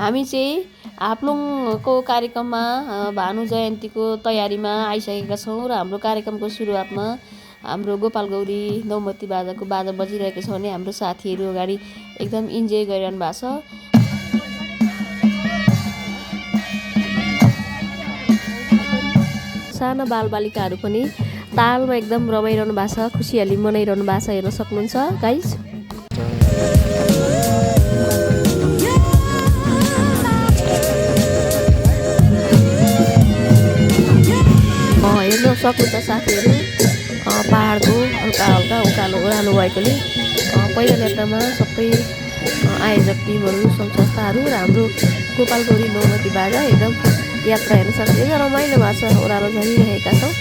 हामी चाहिँ हाप्लुङको कार्यक्रममा भानु जयन्तीको तयारीमा आइसकेका छौँ र हाम्रो कार्यक्रमको सुरुवातमा हाम्रो गोपाल गौरी नौमती बाजाको बाजा बजिरहेको छ भने हाम्रो साथीहरू अगाडि एकदम इन्जोय गरिरहनु भएको छ। साना बालबालिकाहरू पनि तालमा एकदम रमाइरहनु भएको छ, खुसियाली मनाइरहनु भएको छ, हेर्न सक्नुहुन्छ गाइज। हेर्न सक्नुहुन्छ साथीहरू, पहाडको हल्का हल्का उकालो ओह्रालो भएकोले पहिलो यात्रामा सबै आयोजक टिमहरू सङ्घ संस्थाहरू र हाम्रो गोपाल गौरी नौमती बाजा एकदम यात्रा हेर्न सक्छ। एकदम रमाइलो भएको छ, ओह्रालो झरिरहेका छौँ।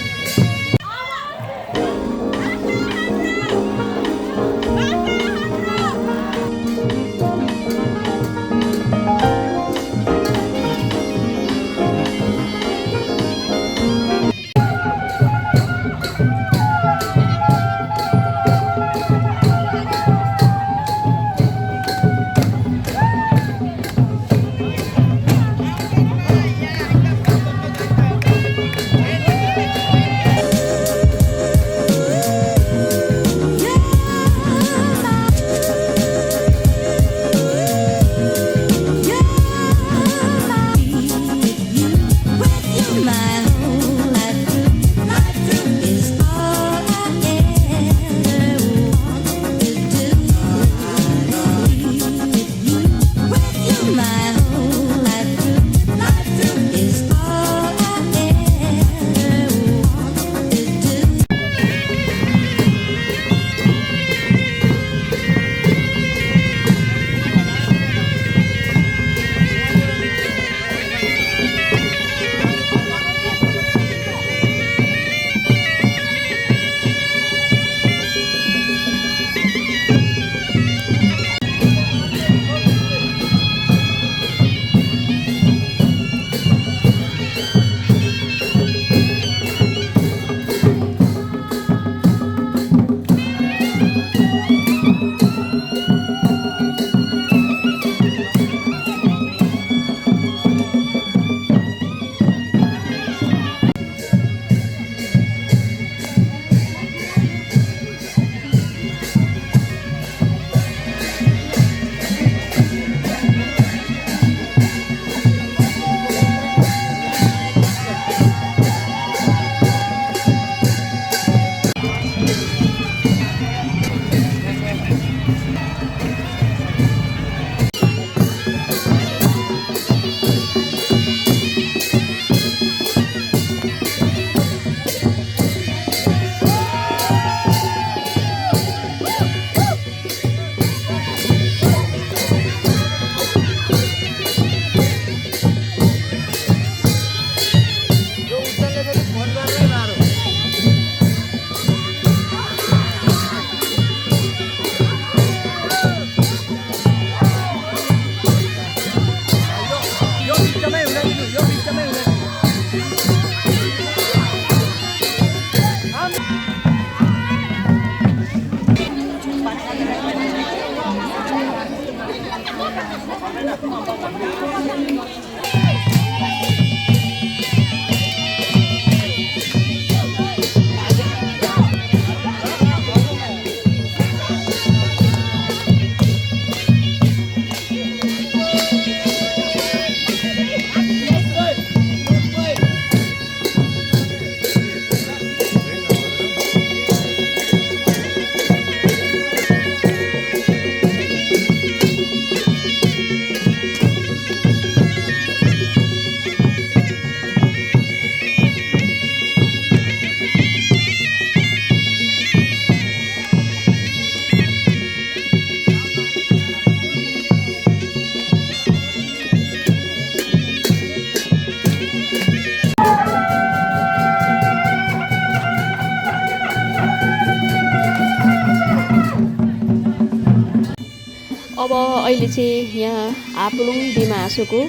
अब अहिले चाहिँ यहाँ हाप्लुङ डिमाहासोको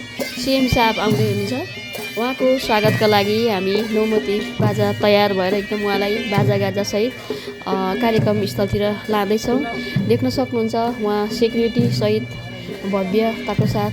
सिएम साहब आउँदै हुनुहुन्छ। उहाँको स्वागतका लागि हामी नौमती बाजा तयार भएर एकदम उहाँलाई बाजागाजासहित कार्यक्रम स्थलतिर लाँदैछौँ। देख्न सक्नुहुन्छ उहाँ सेक्युरिटी सहित भव्यताको साथ